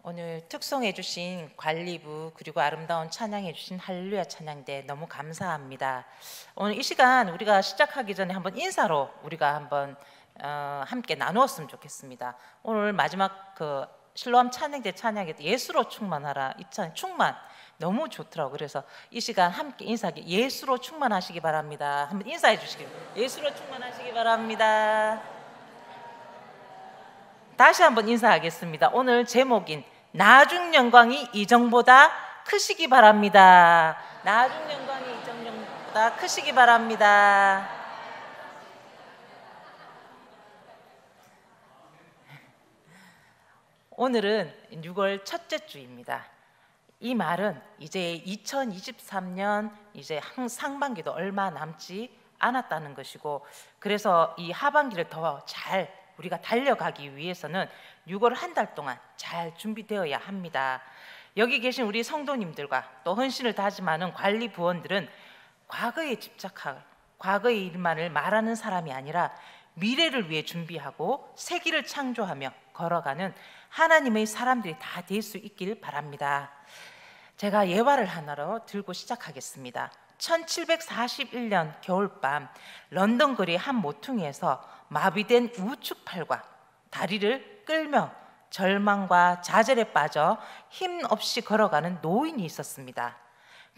오늘 특송해 주신 관리부 그리고 아름다운 찬양해 주신 할렐루야 찬양대 너무 감사합니다. 오늘 이 시간 우리가 시작하기 전에 한번 인사로 우리가 한번 함께 나누었으면 좋겠습니다. 오늘 마지막 그 실로암 찬양대 찬양에 예수로 충만하라, 이 찬양 충만 너무 좋더라고요. 그래서 이 시간 함께 인사하기, 예수로 충만하시기 바랍니다. 한번 인사해 주시기 바랍니다. 예수로 충만하시기 바랍니다. 다시 한번 인사하겠습니다. 오늘 제목인 나중 영광이 이전보다 크시기 바랍니다. 나중 영광이 이전보다 크시기 바랍니다. 오늘은 6월 첫째 주입니다. 이 말은 이제 2023년 이제 상반기도 얼마 남지 않았다는 것이고, 그래서 이 하반기를 더 잘 우리가 달려가기 위해서는 6월 한 달 동안 잘 준비되어야 합니다. 여기 계신 우리 성도님들과 또 헌신을 다짐하는 관리 부원들은 과거에 집착하고 과거의 일만을 말하는 사람이 아니라 미래를 위해 준비하고 새 길을 창조하며 걸어가는 하나님의 사람들이 다 될 수 있길 바랍니다. 제가 예화를 하나로 들고 시작하겠습니다. 1741년 겨울밤 런던 거리의 한 모퉁이에서 마비된 우측팔과 다리를 끌며 절망과 좌절에 빠져 힘없이 걸어가는 노인이 있었습니다.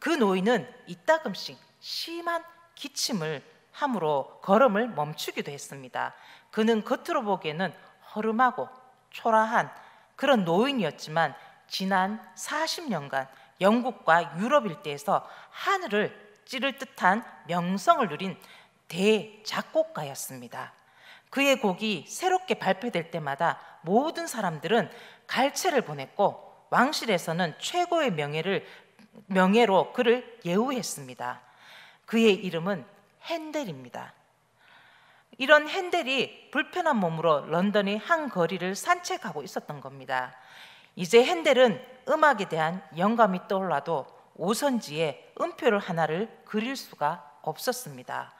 그 노인은 이따금씩 심한 기침을 함으로 걸음을 멈추기도 했습니다. 그는 겉으로 보기에는 허름하고 초라한 그런 노인이었지만 지난 40년간 영국과 유럽 일대에서 하늘을 찌를 듯한 명성을 누린 대작곡가였습니다. 그의 곡이 새롭게 발표될 때마다 모든 사람들은 갈채를 보냈고 왕실에서는 최고의 명예로 그를 예우했습니다. 그의 이름은 핸델입니다. 이런 핸델이 불편한 몸으로 런던의 한 거리를 산책하고 있었던 겁니다. 이제 핸델은 음악에 대한 영감이 떠올라도 오선지에 음표를 하나를 그릴 수가 없었습니다.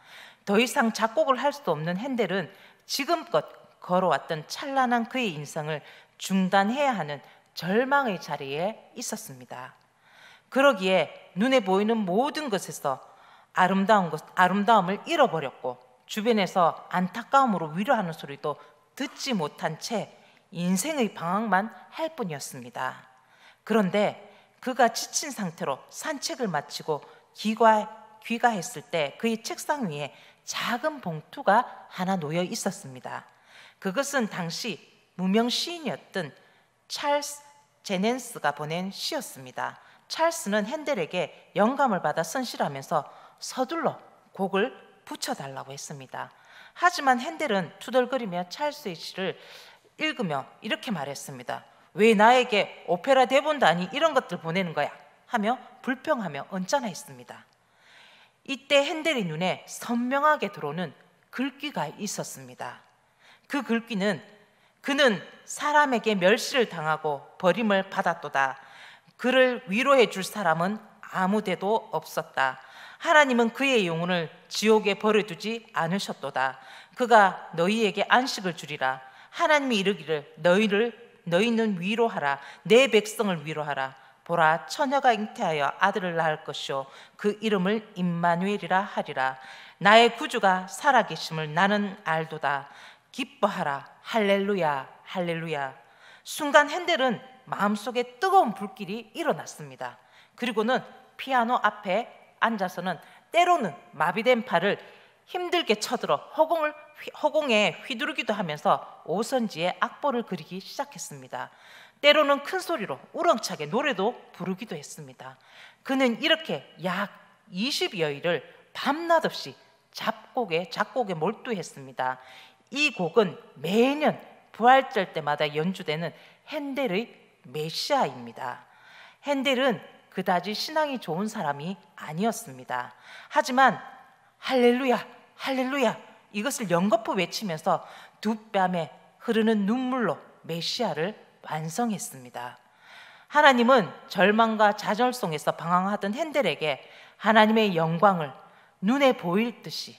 더 이상 작곡을 할 수도 없는 핸델은 지금껏 걸어왔던 찬란한 그의 인생을 중단해야 하는 절망의 자리에 있었습니다. 그러기에 눈에 보이는 모든 것에서 아름다움을 잃어버렸고 주변에서 안타까움으로 위로하는 소리도 듣지 못한 채 인생의 방황만 할 뿐이었습니다. 그런데 그가 지친 상태로 산책을 마치고 귀가했을 때 그의 책상 위에 작은 봉투가 하나 놓여 있었습니다. 그것은 당시 무명 시인이었던 찰스 제넨스가 보낸 시였습니다. 찰스는 핸델에게 영감을 받아 쓴 시라면서 서둘러 곡을 붙여달라고 했습니다. 하지만 핸델은 투덜거리며 찰스의 시를 읽으며 이렇게 말했습니다. 왜 나에게 오페라 대본도 아닌 이런 것들 보내는 거야? 하며 불평하며 언짢아했습니다. 이때 핸델의 눈에 선명하게 들어오는 글귀가 있었습니다. 그 글귀는 그는 사람에게 멸시를 당하고 버림을 받았도다. 그를 위로해 줄 사람은 아무데도 없었다. 하나님은 그의 영혼을 지옥에 버려두지 않으셨도다. 그가 너희에게 안식을 주리라. 하나님이 이르기를 너희는 위로하라. 내 백성을 위로하라. 보라, 처녀가 잉태하여 아들을 낳을 것이요 그 이름을 임마누엘이라 하리라. 나의 구주가 살아계심을 나는 알도다. 기뻐하라. 할렐루야, 할렐루야. 순간 핸델은 마음속에 뜨거운 불길이 일어났습니다. 그리고는 피아노 앞에 앉아서는 때로는 마비된 팔을 힘들게 쳐들어 허공에 휘두르기도 하면서 오선지에 악보를 그리기 시작했습니다. 때로는 큰 소리로 우렁차게 노래도 부르기도 했습니다. 그는 이렇게 약 20여일을 밤낮 없이 작곡에 몰두했습니다. 이 곡은 매년 부활절 때마다 연주되는 핸델의 메시아입니다. 핸델은 그다지 신앙이 좋은 사람이 아니었습니다. 하지만 할렐루야, 할렐루야 이것을 연거푸 외치면서 두 뺨에 흐르는 눈물로 메시아를 완성했습니다. 하나님은 절망과 좌절 속에서 방황하던 핸델에게 하나님의 영광을 눈에 보일 듯이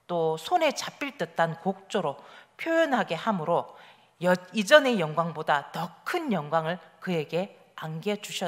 또 손에 잡힐 듯한 곡조로 표현하게 함으로 이전의 영광보다 더 큰 영광을 그에게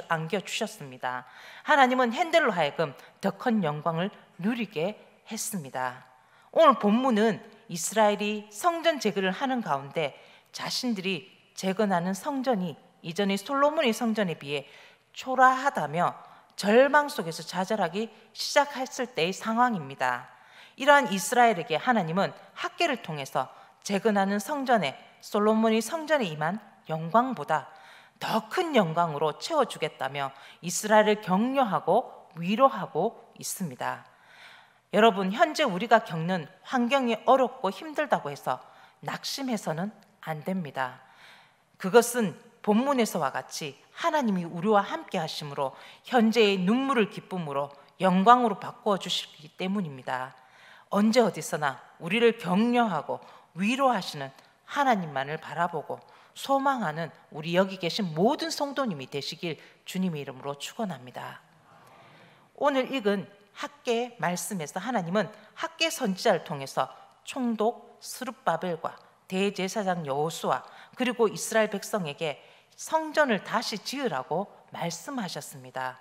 안겨주셨습니다. 하나님은 핸델로 하여금 더 큰 영광을 누리게 했습니다. 오늘 본문은 이스라엘이 성전 재건을 하는 가운데 자신들이 재건하는 성전이 이전의 솔로몬의 성전에 비해 초라하다며 절망 속에서 좌절하기 시작했을 때의 상황입니다. 이러한 이스라엘에게 하나님은 학개를 통해서 재건하는 성전에 솔로몬의 성전에 임한 영광보다 더 큰 영광으로 채워주겠다며 이스라엘을 격려하고 위로하고 있습니다. 여러분, 현재 우리가 겪는 환경이 어렵고 힘들다고 해서 낙심해서는 안 됩니다. 그것은 본문에서와 같이 하나님이 우리와 함께 하심으로 현재의 눈물을 기쁨으로 영광으로 바꾸어 주시기 때문입니다. 언제 어디서나 우리를 격려하고 위로하시는 하나님만을 바라보고 소망하는 우리 여기 계신 모든 성도님이 되시길 주님의 이름으로 축원합니다. 오늘 읽은 학개 말씀에서 하나님은 학개 선지자를 통해서 총독 스룹바벨과 대제사장 여호수아 그리고 이스라엘 백성에게 성전을 다시 지으라고 말씀하셨습니다.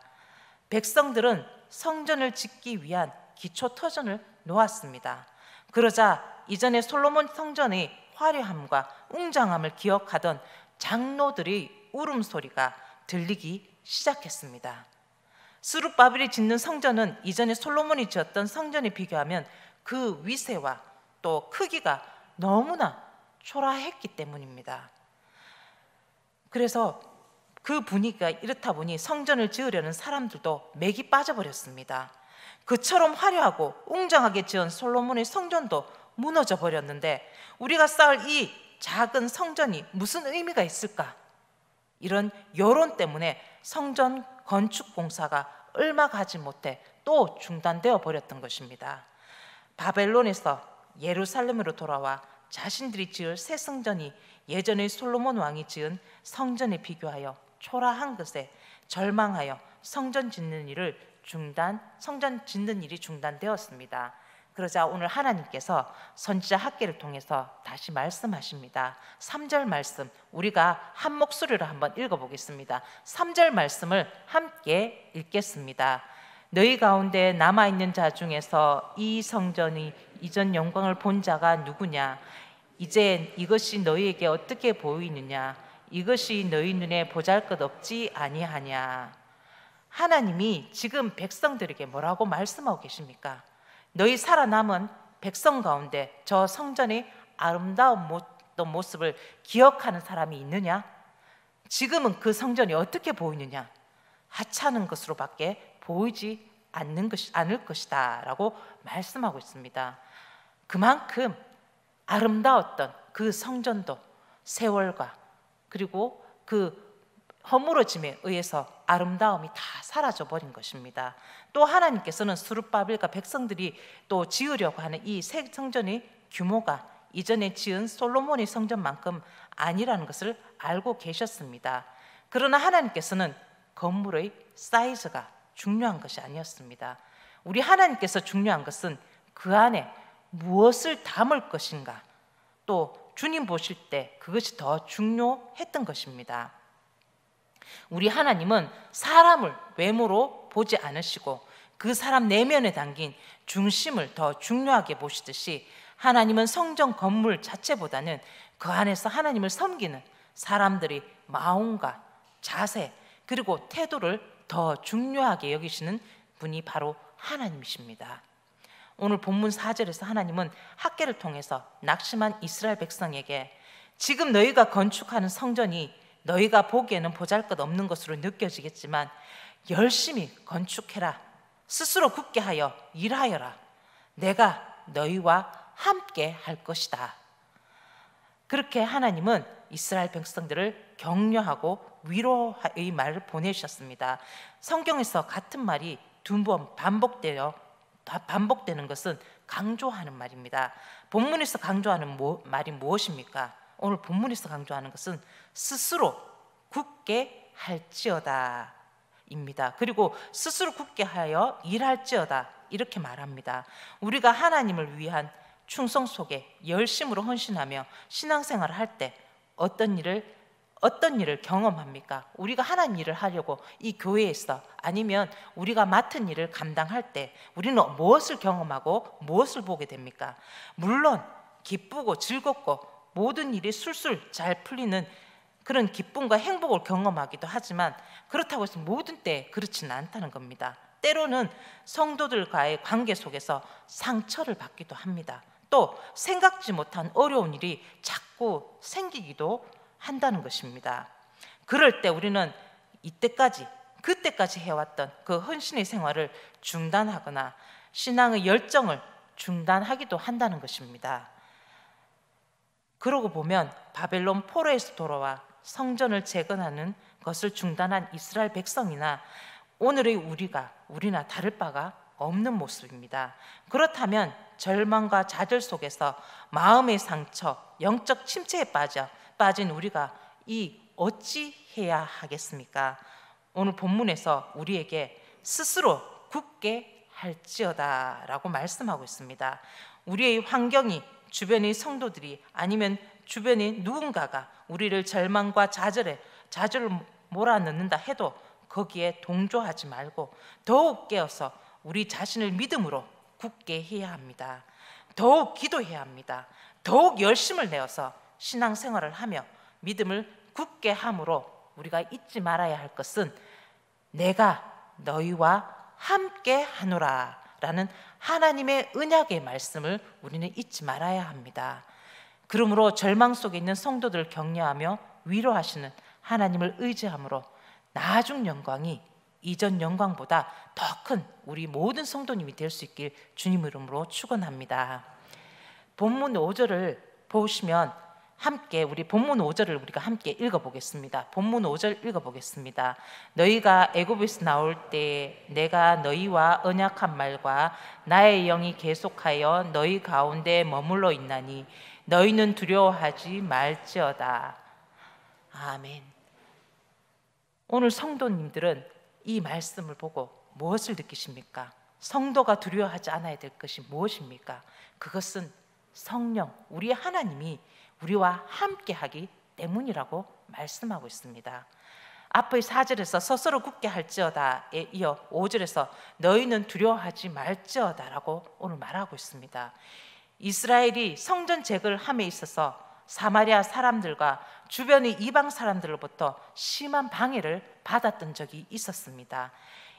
백성들은 성전을 짓기 위한 기초터전을 놓았습니다. 그러자 이전에 솔로몬 성전의 화려함과 웅장함을 기억하던 장로들의 울음소리가 들리기 시작했습니다. 스룹바벨이 짓는 성전은 이전에 솔로몬이 지었던 성전에 비교하면 그 위세와 또 크기가 너무나 초라했기 때문입니다. 그래서 그 분위기가 이렇다 보니 성전을 지으려는 사람들도 맥이 빠져버렸습니다. 그처럼 화려하고 웅장하게 지은 솔로몬의 성전도 무너져 버렸는데 우리가 쌓을 이 작은 성전이 무슨 의미가 있을까? 이런 여론 때문에 성전 건축 공사가 얼마 가지 못해 또 중단되어 버렸던 것입니다. 바벨론에서 예루살렘으로 돌아와 자신들이 지을 새 성전이 예전의 솔로몬 왕이 지은 성전에 비교하여 초라한 것에 절망하여 성전 짓는 일이 중단되었습니다. 그러자 오늘 하나님께서 선지자 학개를 통해서 다시 말씀하십니다. 3절 말씀 우리가 한 목소리로 한번 읽어보겠습니다. 3절 말씀을 함께 읽겠습니다. 너희 가운데 남아있는 자 중에서 이 성전이 이전 영광을 본 자가 누구냐? 이제 이것이 너희에게 어떻게 보이느냐? 이것이 너희 눈에 보잘것없지 아니하냐? 하나님이 지금 백성들에게 뭐라고 말씀하고 계십니까? 너희 살아남은 백성 가운데 저 성전의 아름다운 모습을 기억하는 사람이 있느냐? 지금은 그 성전이 어떻게 보이느냐? 하찮은 것으로밖에 보이지 않을 것이다 라고 말씀하고 있습니다. 그만큼 아름다웠던 그 성전도 세월과 그리고 그 허물어짐에 의해서 아름다움이 다 사라져버린 것입니다. 또 하나님께서는 스룹바벨과 백성들이 또 지으려고 하는 이 새 성전의 규모가 이전에 지은 솔로몬의 성전만큼 아니라는 것을 알고 계셨습니다. 그러나 하나님께서는 건물의 사이즈가 중요한 것이 아니었습니다. 우리 하나님께서 중요한 것은 그 안에 무엇을 담을 것인가, 또 주님 보실 때 그것이 더 중요했던 것입니다. 우리 하나님은 사람을 외모로 보지 않으시고 그 사람 내면에 담긴 중심을 더 중요하게 보시듯이 하나님은 성전 건물 자체보다는 그 안에서 하나님을 섬기는 사람들이 마음과 자세 그리고 태도를 더 중요하게 여기시는 분이 바로 하나님이십니다. 오늘 본문 4절에서 하나님은 학개를 통해서 낙심한 이스라엘 백성에게 지금 너희가 건축하는 성전이 너희가 보기에는 보잘것없는 것으로 느껴지겠지만 열심히 건축해라. 스스로 굳게 하여 일하여라. 내가 너희와 함께 할 것이다. 그렇게 하나님은 이스라엘 백성들을 격려하고 위로의 말을 보내주셨습니다. 성경에서 같은 말이 두 번 반복되는 것은 강조하는 말입니다. 본문에서 강조하는 말이 무엇입니까? 오늘 본문에서 강조하는 것은 스스로 굳게 할지어다 입니다. 그리고 스스로 굳게 하여 일할지어다 이렇게 말합니다. 우리가 하나님을 위한 충성 속에 열심으로 헌신하며 신앙생활을 할 때 어떤 일을 경험합니까? 우리가 하나님 일을 하려고 이 교회에서 아니면 우리가 맡은 일을 감당할 때 우리는 무엇을 경험하고 무엇을 보게 됩니까? 물론 기쁘고 즐겁고 모든 일이 술술 잘 풀리는 그런 기쁨과 행복을 경험하기도 하지만 그렇다고 해서 모든 때 그렇지는 않다는 겁니다. 때로는 성도들과의 관계 속에서 상처를 받기도 합니다. 또 생각지 못한 어려운 일이 자꾸 생기기도 한다는 것입니다. 그럴 때 우리는 그때까지 해왔던 그 헌신의 생활을 중단하거나 신앙의 열정을 중단하기도 한다는 것입니다. 그러고 보면 바벨론 포로에서 돌아와 성전을 재건하는 것을 중단한 이스라엘 백성이나 오늘의 우리나 다를 바가 없는 모습입니다. 그렇다면 절망과 좌절 속에서 마음의 상처, 영적 침체에 빠진 우리가 어찌 해야 하겠습니까? 오늘 본문에서 우리에게 스스로 굳게 할지어다 라고 말씀하고 있습니다. 우리의 환경이, 주변의 성도들이 아니면 주변의 누군가가 우리를 절망과 좌절을 몰아넣는다 해도 거기에 동조하지 말고 더욱 깨어서 우리 자신을 믿음으로 굳게 해야 합니다. 더욱 기도해야 합니다. 더욱 열심을 내어서 신앙생활을 하며 믿음을 굳게 함으로 우리가 잊지 말아야 할 것은 내가 너희와 함께 하노라 라는 하나님의 언약의 말씀을 우리는 잊지 말아야 합니다. 그러므로 절망 속에 있는 성도들을 격려하며 위로하시는 하나님을 의지함으로 나중 영광이 이전 영광보다 더 큰 우리 모든 성도님이 될 수 있길 주님 이름으로 축원합니다. 본문 5절을 보시면 함께 우리 본문 5절을 우리가 함께 읽어보겠습니다. 본문 5절 읽어보겠습니다. 너희가 애굽에서 나올 때 내가 너희와 언약한 말과 나의 영이 계속하여 너희 가운데 머물러 있나니 너희는 두려워하지 말지어다. 아멘. 오늘 성도님들은 이 말씀을 보고 무엇을 느끼십니까? 성도가 두려워하지 않아야 될 것이 무엇입니까? 그것은 성령, 우리 하나님이 우리와 함께하기 때문이라고 말씀하고 있습니다. 앞의 4절에서 스스로 굳게 할지어다에 이어 5절에서 너희는 두려워하지 말지어다라고 오늘 말하고 있습니다. 이스라엘이 성전 재건을 함에 있어서 사마리아 사람들과 주변의 이방 사람들로부터 심한 방해를 받았던 적이 있었습니다.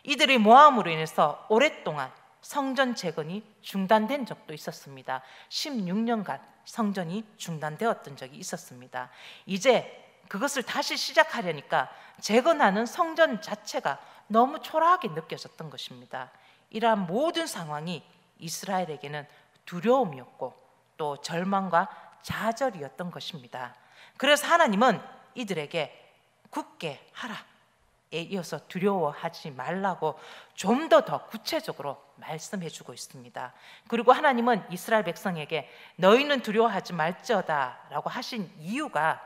이들의 모함으로 인해서 오랫동안 성전 재건이 중단된 적도 있었습니다. 16년간 성전이 중단되었던 적이 있었습니다. 이제 그것을 다시 시작하려니까 재건하는 성전 자체가 너무 초라하게 느껴졌던 것입니다. 이러한 모든 상황이 이스라엘에게는 두려움이었고 또 절망과 좌절이었던 것입니다. 그래서 하나님은 이들에게 굳게 하라에 이어서 두려워하지 말라고 좀 더 구체적으로 말씀해 주고 있습니다. 그리고 하나님은 이스라엘 백성에게 너희는 두려워하지 말지어다 라고 하신 이유가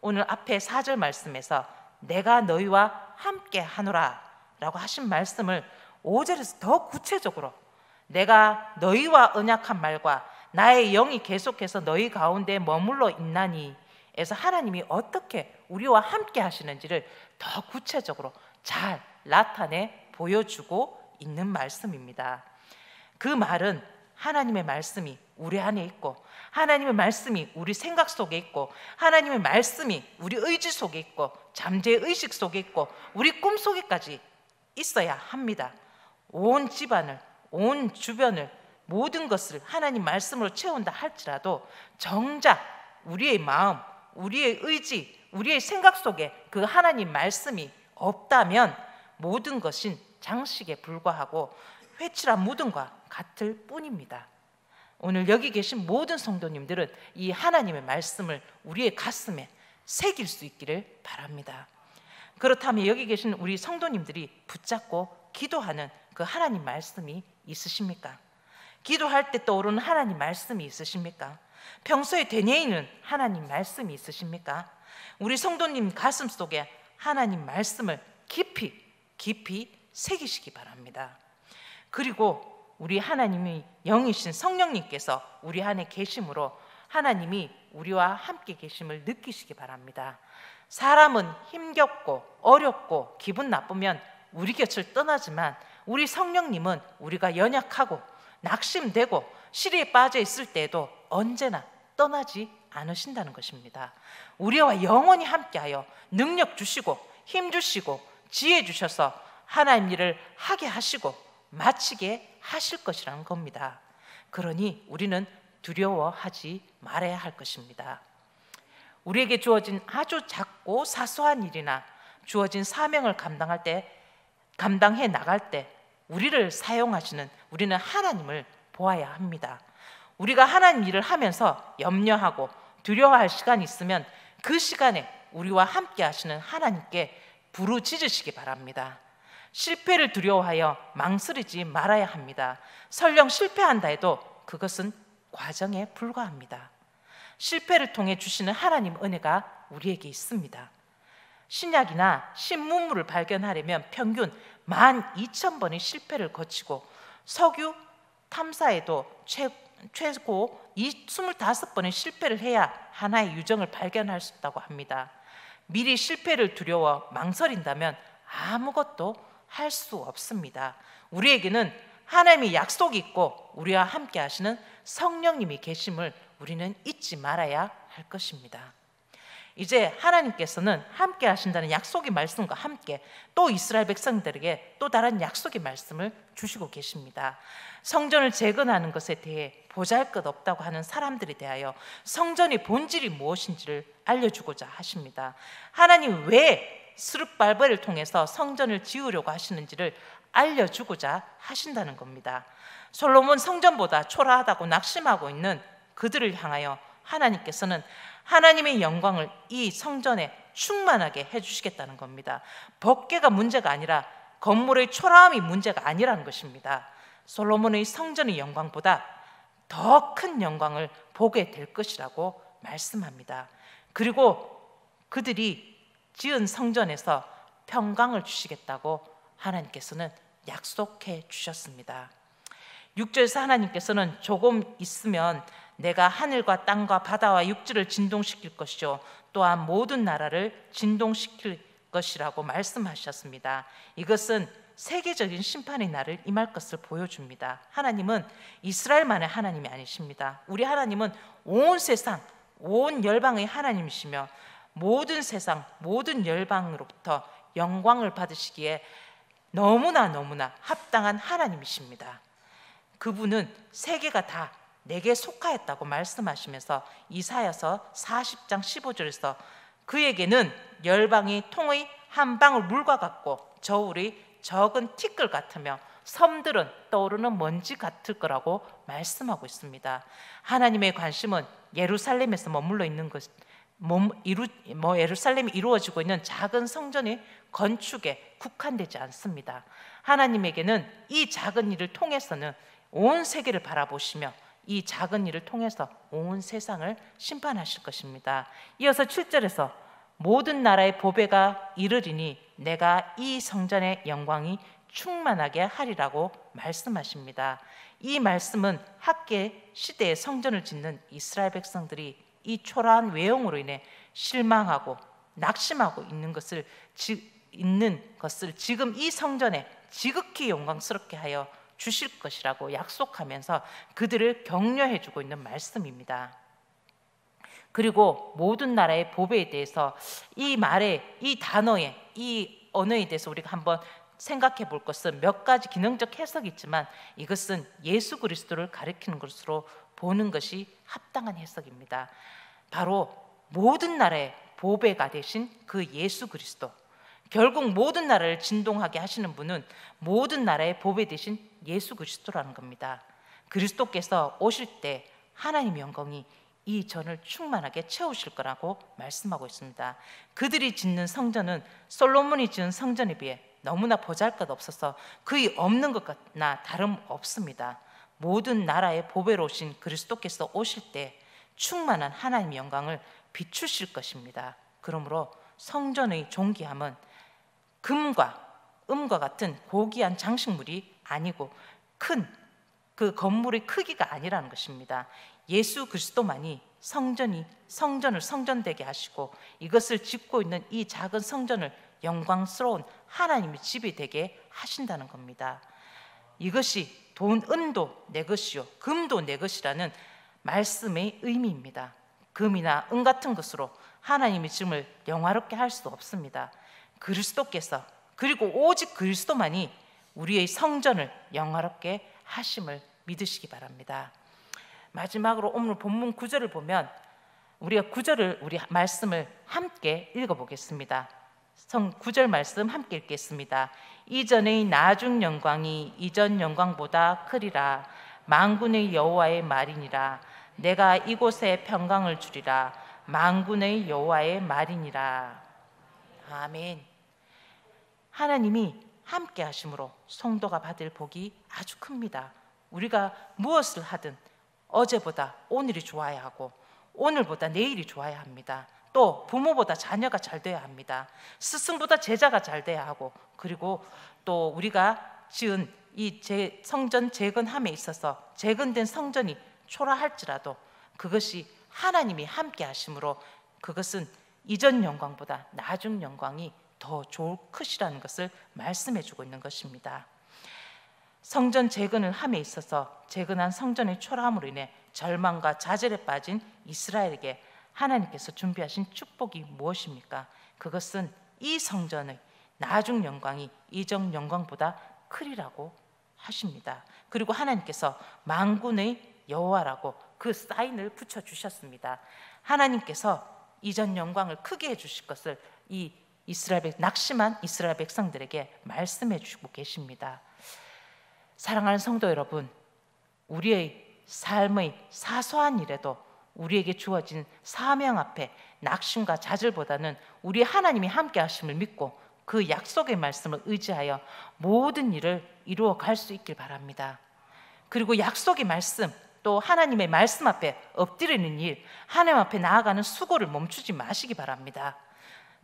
오늘 앞에 4절 말씀에서 내가 너희와 함께 하노라 라고 하신 말씀을 5절에서 더 구체적으로 내가 너희와 언약한 말과 나의 영이 계속해서 너희 가운데 머물러 있나니 에서 하나님이 어떻게 우리와 함께 하시는지를 더 구체적으로 잘 나타내 보여주고 있는 말씀입니다. 그 말은 하나님의 말씀이 우리 안에 있고 하나님의 말씀이 우리 생각 속에 있고 하나님의 말씀이 우리 의지 속에 있고 잠재의식 속에 있고 우리 꿈 속에까지 있어야 합니다. 온 집안을, 온 주변을, 모든 것을 하나님 말씀으로 채운다 할지라도 정작 우리의 마음, 우리의 의지, 우리의 생각 속에 그 하나님 말씀이 없다면 모든 것은 장식에 불과하고 회칠한 무덤과 같을 뿐입니다. 오늘 여기 계신 모든 성도님들은 이 하나님의 말씀을 우리의 가슴에 새길 수 있기를 바랍니다. 그렇다면 여기 계신 우리 성도님들이 붙잡고 기도하는 그 하나님 말씀이 있으십니까? 기도할 때 떠오르는 하나님 말씀이 있으십니까? 평소에 되뇌이는 하나님 말씀이 있으십니까? 우리 성도님 가슴 속에 하나님 말씀을 깊이 새기시기 바랍니다. 그리고 우리 하나님이 영이신 성령님께서 우리 안에 계심으로 하나님이 우리와 함께 계심을 느끼시기 바랍니다. 사람은 힘겹고 어렵고 기분 나쁘면 우리 곁을 떠나지만 우리 성령님은 우리가 연약하고 낙심되고 시리에 빠져 있을 때에도 언제나 떠나지 않으신다는 것입니다. 우리와 영원히 함께하여 능력 주시고 힘 주시고 지혜 주셔서 하나님 일을 하게 하시고 마치게 하실 것이라는 겁니다. 그러니 우리는 두려워하지 말아야 할 것입니다. 우리에게 주어진 아주 작고 사소한 일이나 주어진 사명을 감당해 나갈 때 우리를 사용하시는 우리는 하나님을 보아야 합니다. 우리가 하나님 일을 하면서 염려하고 두려워할 시간이 있으면 그 시간에 우리와 함께 하시는 하나님께 부르짖으시기 바랍니다. 실패를 두려워하여 망설이지 말아야 합니다. 설령 실패한다 해도 그것은 과정에 불과합니다. 실패를 통해 주시는 하나님 은혜가 우리에게 있습니다. 신약이나 신문물을 발견하려면 평균 12,000번의 실패를 거치고 석유 탐사에도 최고 25번의 실패를 해야 하나의 유정을 발견할 수 있다고 합니다. 미리 실패를 두려워 망설인다면 아무것도 할 수 없습니다. 우리에게는 하나님의 약속이 있고 우리와 함께 하시는 성령님이 계심을 우리는 잊지 말아야 할 것입니다. 이제 하나님께서는 함께 하신다는 약속의 말씀과 함께 또 이스라엘 백성들에게 또 다른 약속의 말씀을 주시고 계십니다. 성전을 재건하는 것에 대해 보잘것없다고 하는 사람들에 대하여 성전의 본질이 무엇인지를 알려주고자 하십니다. 하나님 왜 스룹발벨을 통해서 성전을 지으려고 하시는지를 알려주고자 하신다는 겁니다. 솔로몬 성전보다 초라하다고 낙심하고 있는 그들을 향하여 하나님께서는 하나님의 영광을 이 성전에 충만하게 해주시겠다는 겁니다. 법궤가 문제가 아니라 건물의 초라함이 문제가 아니라는 것입니다. 솔로몬의 성전의 영광보다 더 큰 영광을 보게 될 것이라고 말씀합니다. 그리고 그들이 지은 성전에서 평강을 주시겠다고 하나님께서는 약속해 주셨습니다. 6절에서 하나님께서는 조금 있으면 내가 하늘과 땅과 바다와 육지를 진동시킬 것이요 또한 모든 나라를 진동시킬 것이라고 말씀하셨습니다. 이것은 세계적인 심판의 날을 임할 것을 보여줍니다. 하나님은 이스라엘만의 하나님이 아니십니다. 우리 하나님은 온 세상, 온 열방의 하나님이시며 모든 세상, 모든 열방으로부터 영광을 받으시기에 너무나 합당한 하나님이십니다. 그분은 세계가 다 내게 속하였다고 말씀하시면서 이사야서 40장 15절에서 그에게는 열방이 통의 한 방울 물과 같고 저울이 적은 티끌 같으며 섬들은 떠오르는 먼지 같을 거라고 말씀하고 있습니다. 하나님의 관심은 예루살렘에서 머물러 있는 것, 예루살렘이 이루어지고 있는 작은 성전의 건축에 국한되지 않습니다. 하나님에게는 이 작은 일을 통해서는 온 세계를 바라보시며 이 작은 일을 통해서 온 세상을 심판하실 것입니다. 이어서 7절에서 모든 나라의 보배가 이르리니 내가 이 성전의 영광이 충만하게 하리라고 말씀하십니다. 이 말씀은 학계 시대의 성전을 짓는 이스라엘 백성들이 이 초라한 외형으로 인해 실망하고 낙심하고 있는 것을 지금 이 성전에 지극히 영광스럽게 하여 주실 것이라고 약속하면서 그들을 격려해 주고 있는 말씀입니다. 그리고 모든 나라의 보배에 대해서 이 말에, 이 단어에, 이 언어에 대해서 우리가 한번 생각해 볼 것은 몇 가지 기능적 해석이 있지만 이것은 예수 그리스도를 가리키는 것으로 보는 것이 합당한 해석입니다. 바로 모든 나라의 보배가 되신 그 예수 그리스도, 결국 모든 나라를 진동하게 하시는 분은 모든 나라의 보배 되신 예수 그리스도라는 겁니다. 그리스도께서 오실 때 하나님의 영광이 이 전을 충만하게 채우실 거라고 말씀하고 있습니다. 그들이 짓는 성전은 솔로몬이 지은 성전에 비해 너무나 보잘것없어서 거의 없는 것과 다름없습니다. 모든 나라의 보배로 오신 그리스도께서 오실 때 충만한 하나님의 영광을 비추실 것입니다. 그러므로 성전의 존귀함은 금과 음과 같은 고귀한 장식물이 아니고 큰 그 건물의 크기가 아니라는 것입니다. 예수 그리스도만이 성전을 성전되게 하시고 이것을 짓고 있는 이 작은 성전을 영광스러운 하나님의 집이 되게 하신다는 겁니다. 이것이 은도 내 것이요 금도 내 것이라는 말씀의 의미입니다. 금이나 은 같은 것으로 하나님의 집을 영화롭게 할 수 없습니다. 그리스도께서, 그리고 오직 그리스도만이 우리의 성전을 영화롭게 하심을 믿으시기 바랍니다. 마지막으로 오늘 본문 9절을 보면 우리 말씀을 함께 읽어보겠습니다. 9절 말씀 함께 읽겠습니다. 이전의 나중 영광이 이전 영광보다 크리라. 만군의 여호와의 말이니라. 내가 이곳에 평강을 주리라. 만군의 여호와의 말이니라. 아멘. 하나님이 함께 하심으로 성도가 받을 복이 아주 큽니다. 우리가 무엇을 하든 어제보다 오늘이 좋아야 하고 오늘보다 내일이 좋아야 합니다. 또 부모보다 자녀가 잘 돼야 합니다. 스승보다 제자가 잘 돼야 하고, 그리고 또 우리가 지은 이 성전 재건함에 있어서 재건된 성전이 초라할지라도 그것이 하나님이 함께 하심으로 그것은 이전 영광보다 나중 영광이 더 크시라는 것을 말씀해 주고 있는 것입니다. 성전 재건을 함에 있어서 재건한 성전의 초라함으로 인해 절망과 좌절에 빠진 이스라엘에게 하나님께서 준비하신 축복이 무엇입니까? 그것은 이 성전의 나중 영광이 이전 영광보다 크리라고 하십니다. 그리고 하나님께서 만군의 여호와라고 그 사인을 붙여주셨습니다. 하나님께서 이전 영광을 크게 해주실 것을 이 낙심한 이스라엘 백성들에게 말씀해 주시고 계십니다. 사랑하는 성도 여러분, 우리의 삶의 사소한 일에도 우리에게 주어진 사명 앞에 낙심과 좌절보다는 우리 하나님이 함께 하심을 믿고 그 약속의 말씀을 의지하여 모든 일을 이루어 갈 수 있길 바랍니다. 그리고 약속의 말씀, 또 하나님의 말씀 앞에 엎드리는 일, 하나님 앞에 나아가는 수고를 멈추지 마시기 바랍니다.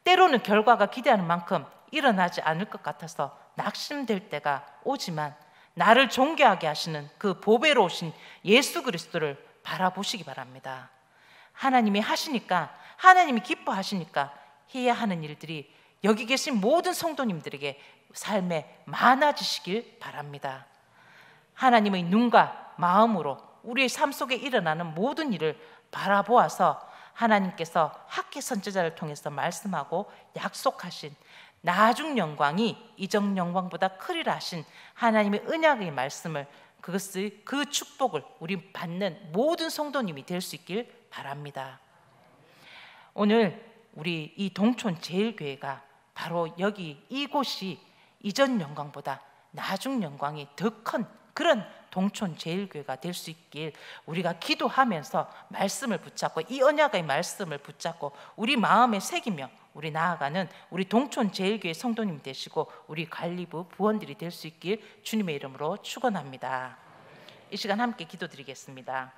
때로는 결과가 기대하는 만큼 일어나지 않을 것 같아서 낙심될 때가 오지만 나를 존귀하게 하시는 그 보배로우신 예수 그리스도를 바라보시기 바랍니다. 하나님이 하시니까, 하나님이 기뻐하시니까 해야 하는 일들이 여기 계신 모든 성도님들에게 삶에 많아지시길 바랍니다. 하나님의 눈과 마음으로 우리의 삶 속에 일어나는 모든 일을 바라보아서 하나님께서 학개 선지자를 통해서 말씀하고 약속하신 나중 영광이 이전 영광보다 크리라 하신 하나님의 언약의 말씀을, 그 축복을 우리 받는 모든 성도님이 될 수 있길 바랍니다. 오늘 우리 이 동촌 제일교회가 바로 이곳이 이전 영광보다 나중 영광이 더 큰 그런 동촌 제일교회가 될 수 있길 우리가 기도하면서 말씀을 붙잡고 이 언약의 말씀을 붙잡고 우리 마음에 새기며 우리 나아가는 우리 동촌 제일교회 성도님 되시고 우리 관리부 부원들이 될 수 있길 주님의 이름으로 축원합니다. 이 시간 함께 기도드리겠습니다.